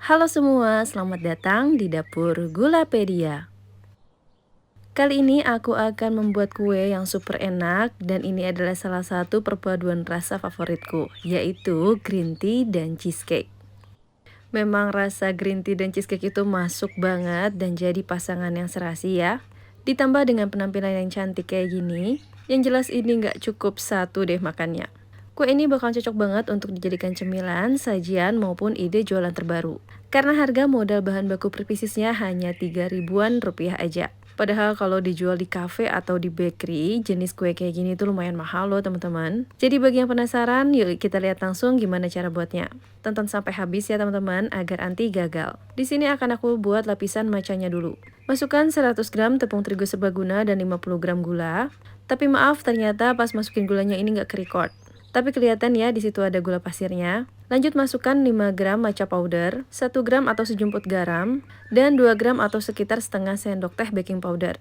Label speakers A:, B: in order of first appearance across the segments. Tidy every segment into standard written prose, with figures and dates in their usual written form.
A: Halo semua, selamat datang di Dapur Gulapedia. Kali ini aku akan membuat kue yang super enak dan ini adalah salah satu perpaduan rasa favoritku, yaitu green tea dan cheesecake. Memang rasa green tea dan cheesecake itu masuk banget dan jadi pasangan yang serasi ya. Ditambah dengan penampilan yang cantik kayak gini, yang jelas ini nggak cukup satu deh makannya. Kue ini bakal cocok banget untuk dijadikan cemilan, sajian, maupun ide jualan terbaru. Karena harga modal bahan baku per piecesnya hanya 3 ribuan rupiah aja. Padahal kalau dijual di cafe atau di bakery, jenis kue kayak gini tuh lumayan mahal loh teman-teman. Jadi bagi yang penasaran, yuk kita lihat langsung gimana cara buatnya. Tonton sampai habis ya teman-teman agar anti gagal. Di sini akan aku buat lapisan macanya dulu. Masukkan 100 gram tepung terigu serbaguna dan 50 gram gula. Tapi maaf ternyata pas masukin gulanya ini nggak ke-record. Tapi kelihatan ya di situ ada gula pasirnya. Lanjut masukkan 5 gram matcha powder, 1 gram atau sejumput garam, dan 2 gram atau sekitar setengah sendok teh baking powder.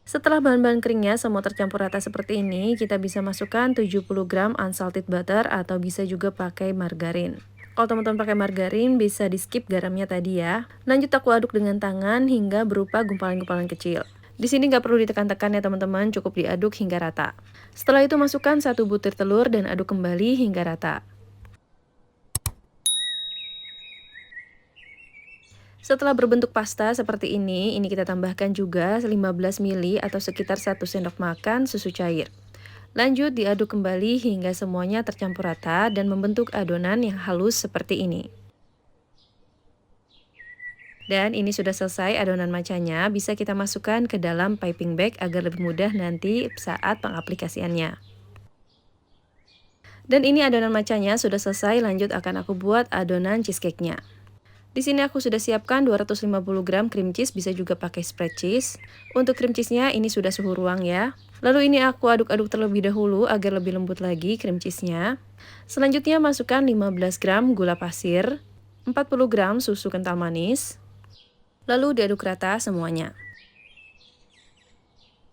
A: Setelah bahan-bahan keringnya semua tercampur rata seperti ini, kita bisa masukkan 70 gram unsalted butter atau bisa juga pakai margarin. Kalau teman-teman pakai margarin, bisa di skip garamnya tadi ya. Lanjut aku aduk dengan tangan hingga berupa gumpalan-gumpalan kecil. Di sini nggak perlu ditekan-tekan ya teman-teman, cukup diaduk hingga rata. Setelah itu masukkan 1 butir telur dan aduk kembali hingga rata. Setelah berbentuk pasta seperti ini kita tambahkan juga 15 ml atau sekitar 1 sendok makan susu cair. Lanjut diaduk kembali hingga semuanya tercampur rata dan membentuk adonan yang halus seperti ini. Dan ini sudah selesai adonan macanya, bisa kita masukkan ke dalam piping bag agar lebih mudah nanti saat pengaplikasiannya. Dan ini adonan macanya sudah selesai, lanjut akan aku buat adonan cheesecake-nya. Di sini aku sudah siapkan 250 gram cream cheese, bisa juga pakai spread cheese. Untuk cream cheese-nya ini sudah suhu ruang ya. Lalu ini aku aduk-aduk terlebih dahulu agar lebih lembut lagi cream cheese-nya. Selanjutnya masukkan 15 gram gula pasir, 40 gram susu kental manis. Lalu diaduk rata semuanya.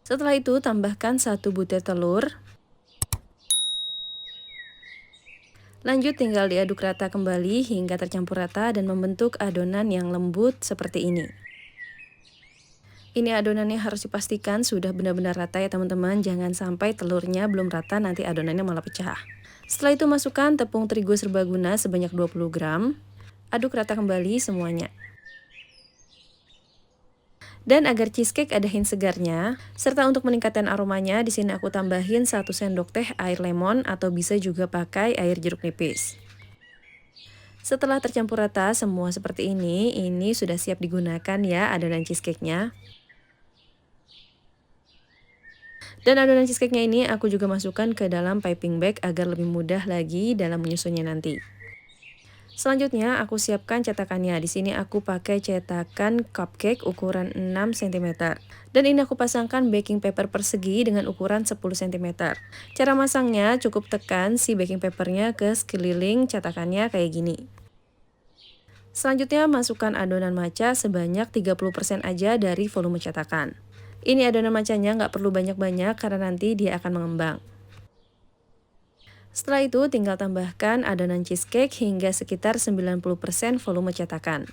A: Setelah itu tambahkan 1 butir telur. Lanjut tinggal diaduk rata kembali hingga tercampur rata dan membentuk adonan yang lembut seperti ini. Ini adonannya harus dipastikan sudah benar-benar rata ya teman-teman, jangan sampai telurnya belum rata nanti adonannya malah pecah. Setelah itu masukkan tepung terigu serbaguna sebanyak 20 gram. Aduk rata kembali semuanya. Dan agar cheesecake ada hint segarnya, serta untuk meningkatkan aromanya, di sini aku tambahin 1 sendok teh air lemon atau bisa juga pakai air jeruk nipis. Setelah tercampur rata semua seperti ini sudah siap digunakan ya adonan cheesecake-nya. Dan adonan cheesecake-nya ini aku juga masukkan ke dalam piping bag agar lebih mudah lagi dalam menyusunnya nanti. Selanjutnya aku siapkan cetakannya. Di sini aku pakai cetakan cupcake ukuran 6 cm. Dan ini aku pasangkan baking paper persegi dengan ukuran 10 cm. Cara masangnya cukup tekan si baking papernya ke sekeliling cetakannya kayak gini. Selanjutnya masukkan adonan matcha sebanyak 30% aja dari volume cetakan. Ini adonan matchanya nggak perlu banyak-banyak karena nanti dia akan mengembang. Setelah itu tinggal tambahkan adonan cheesecake hingga sekitar 90% volume cetakan.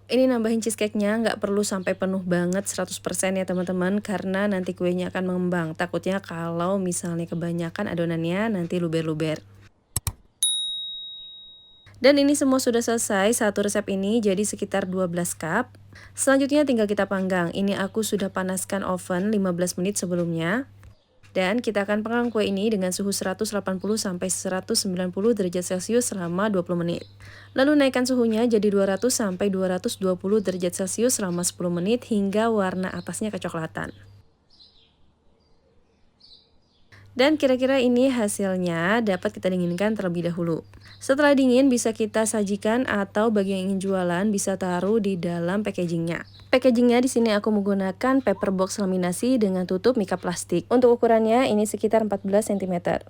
A: Ini nambahin cheesecake-nya nggak perlu sampai penuh banget 100% ya teman-teman, karena nanti kuenya akan mengembang. Takutnya kalau misalnya kebanyakan adonannya nanti luber-luber. Dan ini semua sudah selesai, satu resep ini jadi sekitar 12 cup. Selanjutnya tinggal kita panggang. Ini aku sudah panaskan oven 15 menit sebelumnya. Dan kita akan panggang kue ini dengan suhu 180-190 derajat Celcius selama 20 menit. Lalu naikkan suhunya jadi 200-220 derajat Celcius selama 10 menit hingga warna atasnya kecoklatan. Dan kira-kira ini hasilnya dapat kita dinginkan terlebih dahulu. Setelah dingin bisa kita sajikan atau bagi yang ingin jualan bisa taruh di dalam packagingnya. Packagingnya di sini aku menggunakan paper box laminasi dengan tutup mika plastik. Untuk ukurannya ini sekitar 14 cm.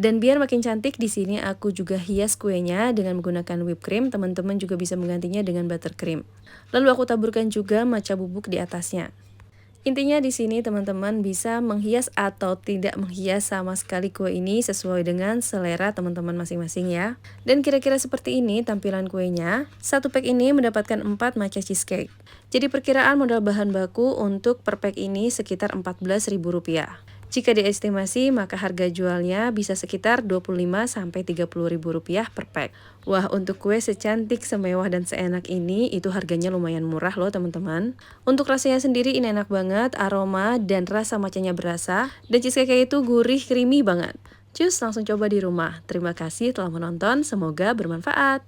A: Dan biar makin cantik di sini aku juga hias kuenya dengan menggunakan whipped cream. Teman-teman juga bisa menggantinya dengan buttercream. Lalu aku taburkan juga matcha bubuk di atasnya. Intinya di sini teman-teman bisa menghias atau tidak menghias sama sekali kue ini sesuai dengan selera teman-teman masing-masing ya. Dan kira-kira seperti ini tampilan kuenya. Satu pack ini mendapatkan 4 matcha cheesecake. Jadi perkiraan modal bahan baku untuk per pack ini sekitar Rp14.000. Jika diestimasi, maka harga jualnya bisa sekitar Rp25-Rp30.000 per pack. Wah, untuk kue secantik, semewah, dan seenak ini, itu harganya lumayan murah loh teman-teman. Untuk rasanya sendiri ini enak banget, aroma dan rasa matchanya berasa, dan cheesecake itu gurih, creamy banget. Cus, langsung coba di rumah. Terima kasih telah menonton, semoga bermanfaat.